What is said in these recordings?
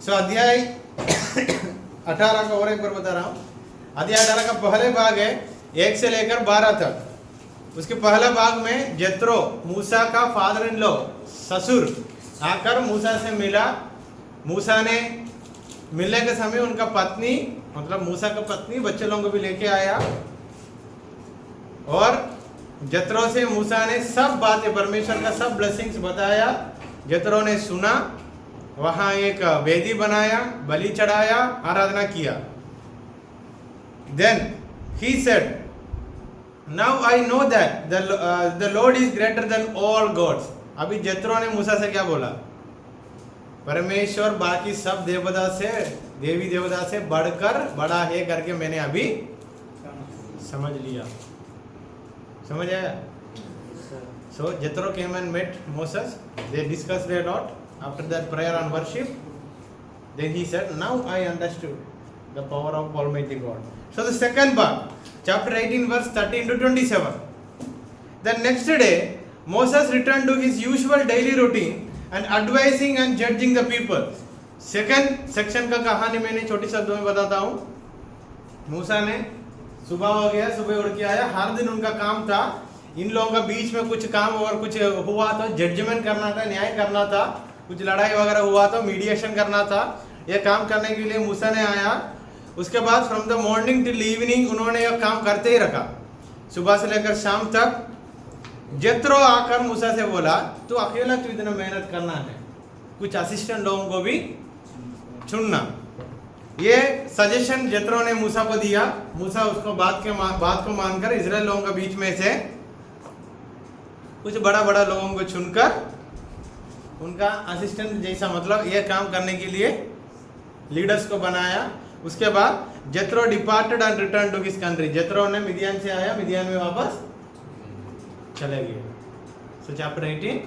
सो अध्याय 18 का और एक बार बता रहा हूँ। अध्याय 18 का पहले भाग है 1 से लेकर 12 तक। उसके पहले भाग में जेत्रो मूसा का फादर इन लॉ ससुर आकर मूसा से मिला। मूसा ने मिलने के समय उनका पत्नी मतलब मूसा का पत्नी बच्चे लोगों को भी लेके आया और जेत्रो से मूसा ने सब बातें परमेश्वर का सब ब्लेसिंग्स बताया। जेत्रो ने सुना, वहां एक वेदी बनाया, बलि चढ़ाया, आराधना किया। Then he said, now I know that the lord is greater than all gods. अभी जेत्रो ने मूसा से क्या बोला? परमेश्वर बाकी सब देवता से देवी देवता से बढ़कर बड़ा है करके मैंने अभी समझ लिया। समझ आया? So Jethro came and met Moses. They discussed a lot. After that prayer and worship, then he said, now I understood the power of Almighty God. So the second part, chapter 18 verse 13 to 27. The next day, Moses returned to his usual daily routine and advising and judging the people. Second section का कहानी मैंने छोटी शब्दों में बताता हूँ। मूसा ने सुबह हो गया, सुबह उठ के आया। हर दिन उनका काम था इन लोगों का बीच में कुछ काम और कुछ हुआ तो जजमेंट करना था, न्याय करना था। कुछ लड़ाई वगैरह हुआ तो मीडिएशन करना था। यह काम करने के लिए मूसा ने आया। उसके बाद from the morning till evening उन्होंने यह काम करते ही रखा, सुबह से लेकर शाम तक। जेत्रो आकर मूसा से बोला, तू अकेला क्यों इतना मेहनत करना है, कुछ असिस्टेंट लोगों को भी चुनना। ये सजेशन जेत्रो ने मूसा को दिया। मूसा उसको बात को मानकर इजराइल लोगों के बीच में से कुछ बड़ा बड़ा लोगों को चुनकर उनका असिस्टेंट जैसा मतलब ये काम करने के लिए लीडर्स को बनाया। उसके बाद Jethro departed and return to his country. Jethro ने मिदियान से आया, मिदियान में वापस चले गए। So chapter 18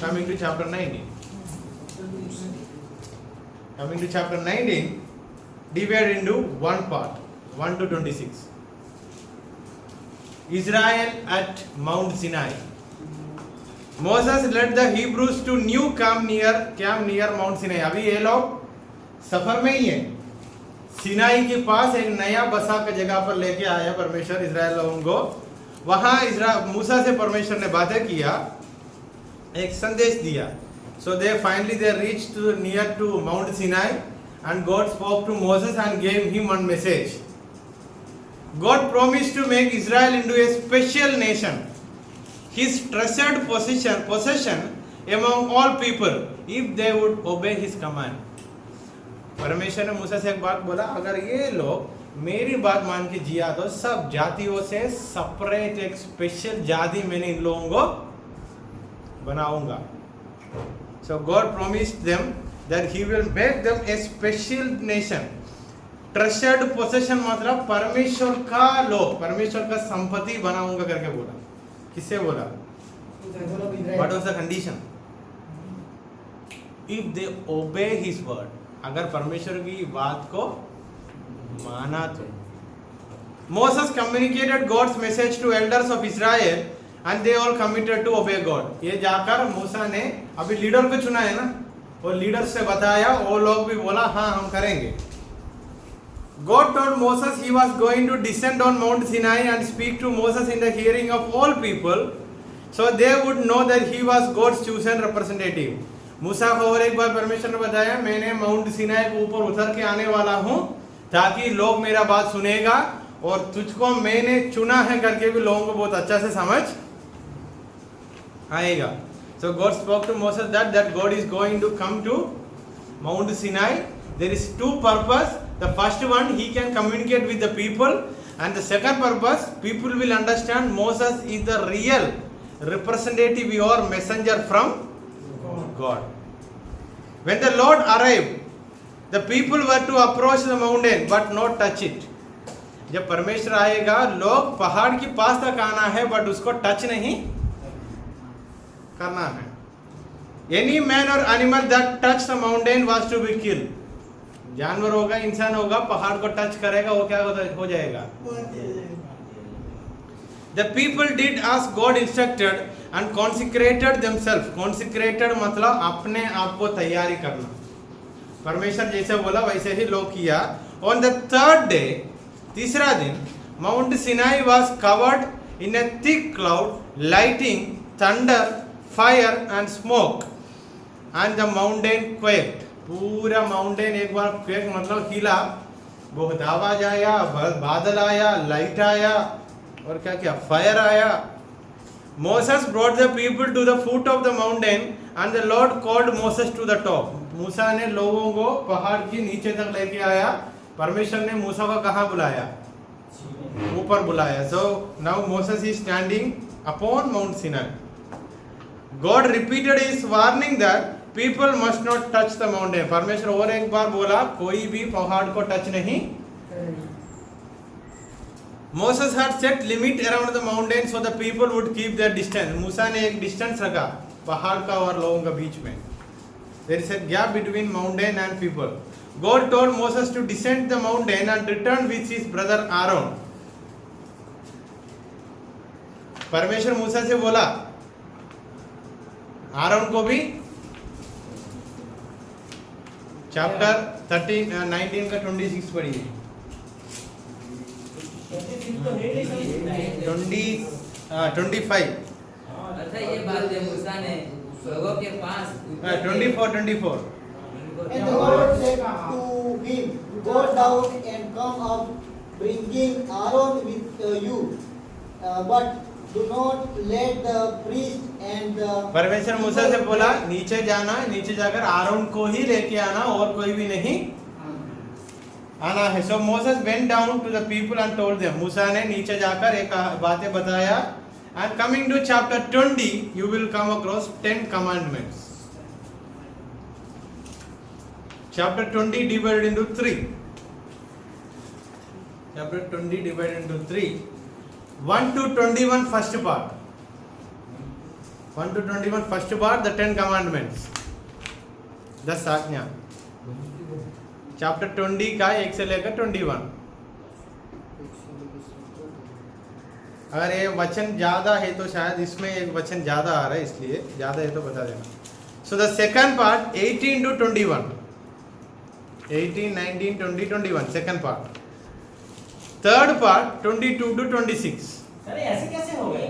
coming to chapter 19। Coming to chapter 19, divided into one part, 1 to 26. Israel at Mount Sinai. Moses led the Hebrews to new camp near Mount Sinai. अभी ये लोग सफर में ही है। सिनाई के पास एक नया बसा का जगह पर लेके आया परमेश्वर इजराइल लोगों को। वहां मूसा से परमेश्वर ने बातें किया, एक संदेश दिया। So they reached near to Mount Sinai and God spoke to Moses and gave him one message. God promised to make Israel into a special nation, his treasured possession among all people, if they would obey his command. परमेश्वर ने मूसा से एक बात बोला, अगर ये लोग मेरी बात मान के जिया तो सब जातियों से सेपरेट एक स्पेशल जाति मैंने इन लोगों को बनाऊंगा। So God promised them that He will make them a special nation. Treasured possession मतलब परमेश्वर का लोग, परमेश्वर का संपत्ति बनाऊंगा करके बोला। किससे बोला? What was the condition? If they obey His word. अगर परमेश्वर की बात को माना तो। Moses communicated God's message to elders of Israel. And they all committed to obey God. ये जाकर मूसा ने अभी लीडर को चुना है ना, वो लीडर से बताया, वो लोग भी बोला हाँ हम करेंगे। God told Moses he was going to descend on Mount Sinai and speak to Moses in the hearing of all people, so they would know that he was God's chosen representative. मूसा को और एक बार परमेश्वर ने बताया, मैंने Mount Sinai के ऊपर उतर के आने वाला हूँ ताकि लोग मेरा बात सुनेगा और तुझको मैंने चुना है करके भी लोगों को बहुत अच्छा से समझ आएगा। So God spoke to Moses that God is going to come to Mount Sinai. There is two purpose. The first one, he can communicate with the people, and the second purpose, people will understand Moses is the real representative or messenger from God. When the Lord arrived, the people were to approach the mountain but not touch it. जब परमेश्वर आएगा, लोग पहाड़ के पास तक आना है but उसको टच नहीं करना है। Any man or animal that touched the mountain was to be killed. जानवर होगा, इंसान होगा, पहाड़ को टच करेगा वो क्या हो जाएगा? The people did as God instructed and consecrated themselves. Consecrated मतलब अपने आप को तैयारी करना. परमेश्वर जैसे बोला वैसे ही लोग किया. On the third day, तीसरा दिन, Mount Sinai was covered in a thick cloud, lighting, thunder, fire and smoke, and the mountain quaked. पूरा माउंटेन एक बार क्वेक मतलब हिला, बहुत आवाज आया, बादल आया, लाइट आया और क्या क्या फायर आया. Moses brought the people to the foot of the mountain and the Lord called Moses to the top. मूसा ने लोगों को पहाड़ की नीचे तक लेके आया. परमेश्वर ने मूसा को कहाँ बुलाया? ऊपर बुलाया. So now Moses is standing upon Mount Sinai. God repeated his warning that people must not touch the mountain. परमेश्वर और एक बार बोला कोई भी पहाड़ को टच नहीं. Moses had set limit around the mountain so the people would keep their distance. मूसा ने एक डिस्टेंस रखा पहाड़ का और लोगों का बीच में. There is a gap between mountain and people. God told Moses to descend the mountain and return with his brother Aaron. परमेश्वर मूसा से बोला आरोन को भी. चैप्टर 19 का 26 पढ़िए. 25. अच्छा ये बात है मूसा ने लोगों के पास 24. And the Lord said to him, Go down and come up, bringing Aaron with you, but do not let the priest and the... परमेश्वर मूसा से बोला नीचे जाना, नीचे जाकर आरोन को ही लेके आना और कोई भी नहीं आना है. So Moses went down to the people and told them. मूसा ने नीचे जाकर एक बातें बताया. And coming to chapter 20, you will come across 10 commandments. Chapter 20 divided into 3. Chapter 20 divided into 3. 1 to 21 first part. 1 to 21 first part, the 10 commandments. 10 आज्ञा. Chapter 20 का 1 से लेकर 21. अगर ये वचन ज्यादा है तो शायद इसमें एक वचन ज्यादा आ रहा है, इसलिए ज्यादा है तो बता देना. So the second part 18 to 21. 18, 19, 20, 21 second part. Third part 22 to 26. अरे ऐसे कैसे हो गए?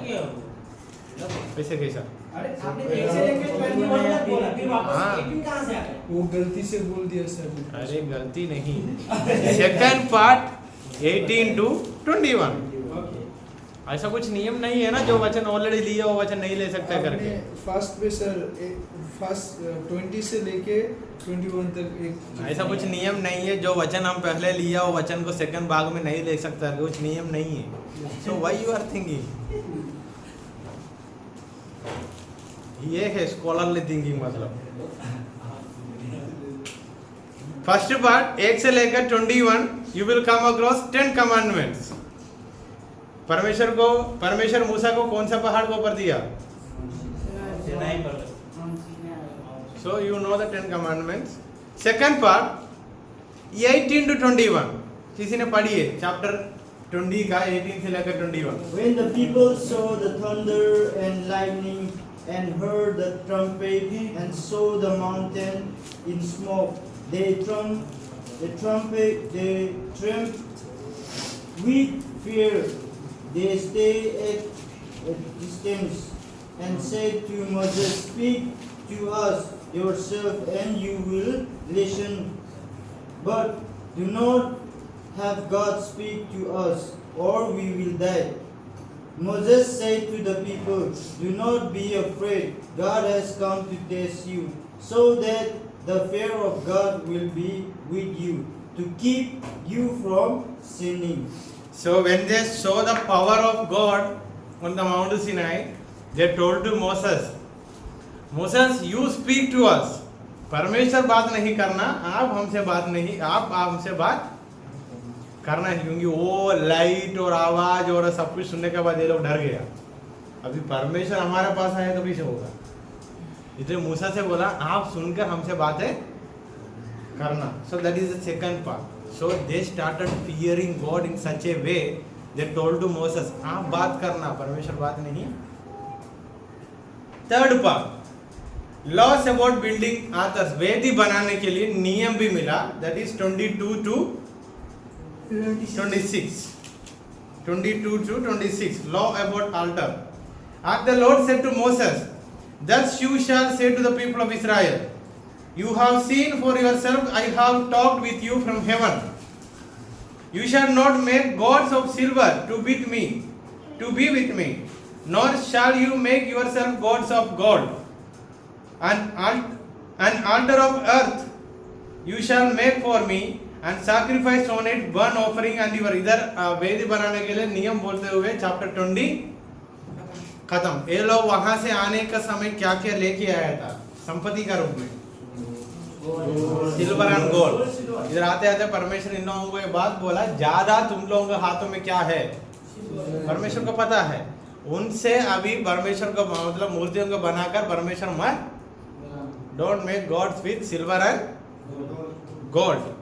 कैसे कैसा? अरे आपने एक से लेकर 21 तक बोला, फिर वापस 18 कहां से आ गए? वो गलती से बोल दिया सर. अरे गलती नहीं. Second part 18 to 21. ऐसा कुछ नियम नहीं है ना जो वचन ऑलरेडी लिया वो वचन नहीं ले सकता करके. फर्स्ट पे सर फर्स्ट 20 से लेके 21 तक एक ऐसा कुछ नियम नहीं है जो वचन हम पहले लिया वो वचन को सेकंड भाग में नहीं ले सकता. कुछ नियम नहीं है. So why you are thinking ये है स्कॉलरली थिंकिंग. मतलब फर्स्ट पार्ट 1 से लेकर 21 you will come across 10 commandments. परमेश्वर मूसा को कौन सा पहाड़ को ऊपर दिया? So you know the 10 commandments. Second part 18 to 21. किसी ने पढ़ी है चैप्टर 20 का 18 से लेकर 21. When the people saw the thunder and lightning and heard the trumpet and saw the mountain in smoke, they trembled with fear. They stayed at a distance and said to Moses, Speak to us yourself and you will listen. But do not have God speak to us or we will die. Moses said to the people, Do not be afraid. God has come to test you so that the fear of God will be with you to keep you from sinning. So when they saw the power of God on the Mount Sinai, they told to Moses, you speak to us. परमेश्वर बात नहीं करना, आप हमसे बात करना है. क्योंकि वो लाइट और आवाज और सब कुछ सुनने के बाद ये लोग डर गया. अभी परमेश्वर हमारे पास आए तो कैसे होगा? इसलिए मूसा से बोला आप सुनकर हमसे बातें करना. So that is the second part. So they started fearing God in such a way they told to Moses, आप बात करना, परमेश्वर बात नहीं. Third part, laws about building altars, वेदी बनाने के लिए नियम भी मिला. That is 22 to 26. 22 to 26, law about altar. And the Lord said to Moses, thus you shall say to the people of Israel, you have seen for yourself, I have talked with you from heaven. You shall not make gods of silver to be with me, nor shall you make yourself gods of gold. An altar of earth you shall make for me, and sacrifice on it burnt offering and your. इधर वेदी बनाने के लिए नियम बोलते हुए chapter 20 खत्म. ये लोग वहां से आने का समय क्या क्या लेके आया था संपत्ति का रूप में, सिल्वर एंड गोल्ड. इधर आते आते परमेश्वर इन लोगों को ये बात बोला, ज्यादा तुम लोगों के हाथों में क्या है परमेश्वर को पता है. उनसे अभी परमेश्वर को मतलब मूर्तियों को बनाकर परमेश्वर मत, don't make gods with silver and gold.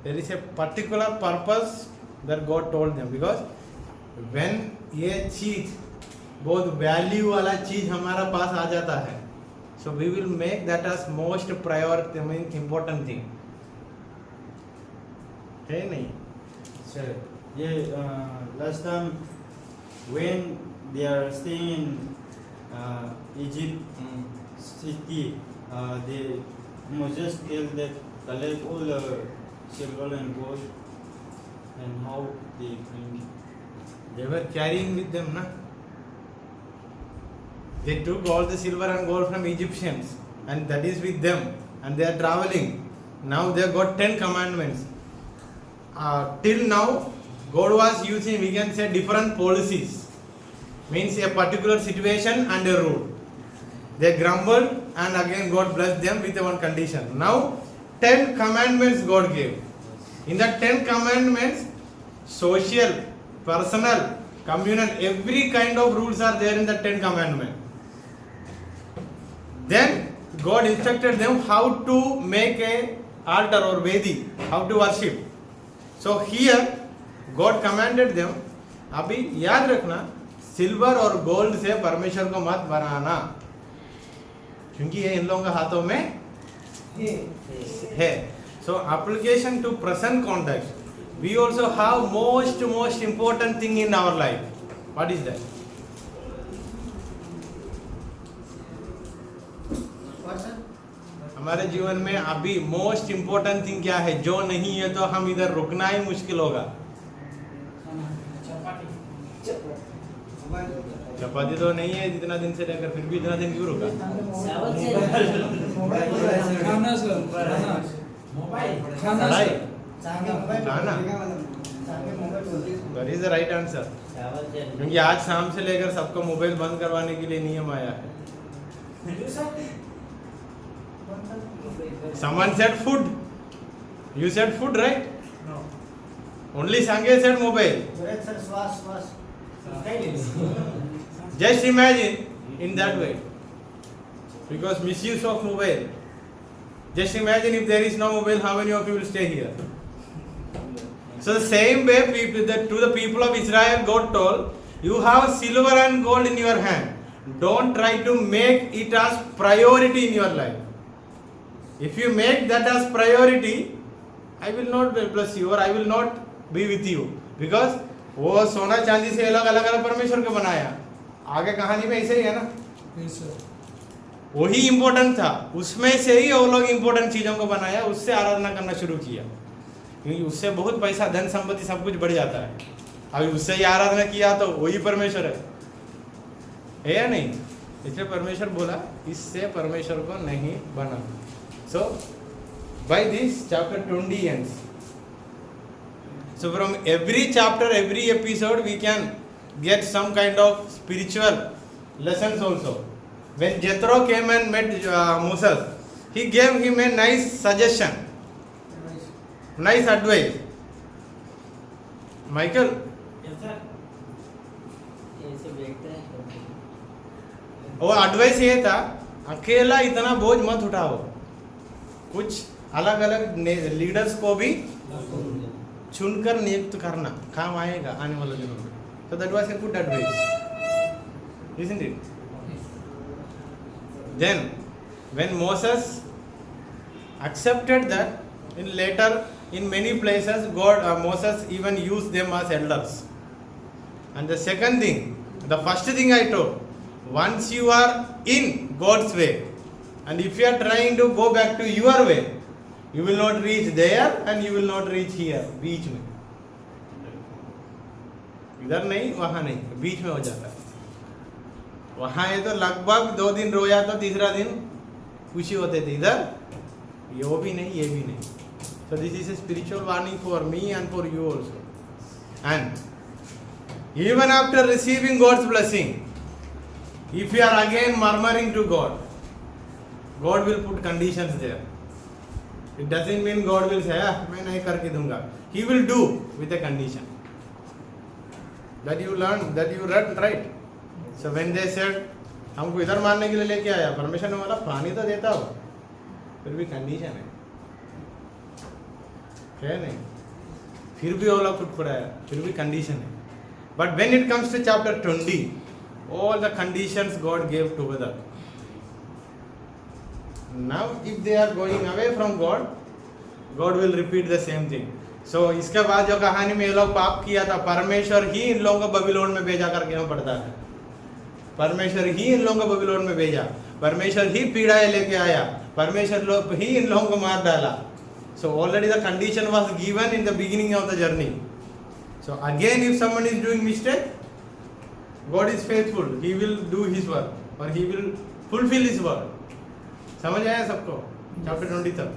There is a particular purpose that God told them, because when ये चीज बहुत वैल्यू वाला चीज हमारा पास आ जाता है, so we will make that as most priority, I mean important thing. है नहीं? Sir, last time when they are staying in Egypt city, they Moses tell that collect all silver and gold, and how they bring. They were carrying with them, na? They took all the silver and gold from Egyptians, and that is with them, and they are traveling. Now they have got 10 commandments. Till now, God was using, we can say, different policies. Means a particular situation and a rule. They grumbled, and again God blessed them with one condition. Now 10 commandments God gave. In the 10 commandments, social, personal, communal, every kind of rules are there in the 10 commandments. Then God instructed them how to make a altar or vedi, how to worship. So here God commanded them, अभी याद रखना, silver और gold से परमेश्वर को मत बनाना, क्योंकि ये इन लोगों के हाथों में है. So application to present context, we also have most important thing in our life. What is that? हमारे जीवन में अभी मोस्ट इम्पोर्टेंट थिंग क्या है? जो नहीं है तो हम इधर रुकना ही मुश्किल होगा. चपाती तो नहीं है इतना दिन से लेकर, फिर भी इतना दिन क्यों रुका? खाना सर, खाना खाना. That is the right answer. क्योंकि आज शाम से लेकर सबको मोबाइल बंद करवाने के लिए नियम आया है. Someone said food. You said food, right? No. Only Sanjay said mobile. Correct, sir. Swas. Just imagine in that way. Because misuse of mobile. Just imagine if there is no mobile, how many of you will stay here? So the same way to the people of Israel, God told, you have silver and gold in your hand. Don't try to make it as priority in your life. If you make that as priority, I will not bless you or I will not be with you. Because वो सोना चांदी से अलग अलग परमेश्वर को बनाया. आगे कहानी में ऐसे ही है ना. Yes, sir. वही इम्पोर्टेंट था, उसमें से ही वो लोग इम्पोर्टेंट चीजों को बनाया, उससे आराधना करना शुरू किया, क्योंकि उससे बहुत पैसा, धन संपत्ति सब कुछ बढ़ जाता है. अभी उससे ही आराधना किया तो वही परमेश्वर है या नहीं? इसलिए परमेश्वर बोला इससे परमेश्वर को नहीं बना. So by this chapter 20 ends. So from every chapter, every episode, we can get some kind of spiritual lessons also. When Jethro came and met Moses, he gave him a nice suggestion, nice advice. Michael, वो advice ये था, अकेला इतना बोझ मत उठाओ, कुछ अलग अलग लीडर्स को भी चुनकर नियुक्त करना काम आएगा आने वाले दिनों में. So that was a good advice, isn't it? Then when Moses accepted that, in many places Moses even used them as elders. And the second thing, the first thing I told, once you are in God's way, and if you are trying to go back to your way, you will not reach there and you will not reach here, बीच में. इधर नहीं वहाँ नहीं, बीच में हो जाता है. वहाँ ये तो लगभग 2 दिन रोया तो तीसरा दिन खुशी होते थे. इधर ये वो भी नहीं, ये भी नहीं. So this is a spiritual warning for me and for you also. And even after receiving God's blessing, if you are again murmuring to God, God will put conditions there. It doesn't mean God will say, मैं नहीं करके दूंगा. He will do with a condition. That you learn, that you read, right? So when they said, हमको इधर मारने के लिए लेके आया, परमेश्वर ने बोला पानी तो देता हो, फिर भी कंडीशन है नहीं. फिर भी ओला फुट पड़ा है, फिर भी कंडीशन है. But when it comes to chapter 20, all the conditions God gave together. Now if they are going away from God, God will repeat the same thing. So इसके बाद जो कहानी में ये लोग पाप किया था, परमेश्वर ही इन लोगों को बबीलोन में भेजा करके हम पढ़ता है. परमेश्वर ही इन लोगों को बबीलोन में भेजा, परमेश्वर ही पीड़ाएं लेके आया, परमेश्वर ही इन लोगों को मार डाला. So already the condition was given in the beginning of the journey. So again if someone is doing mistake, God is faithful. He will do his work or he will fulfill his work. समझ आया सबको? Chapter 20 तक.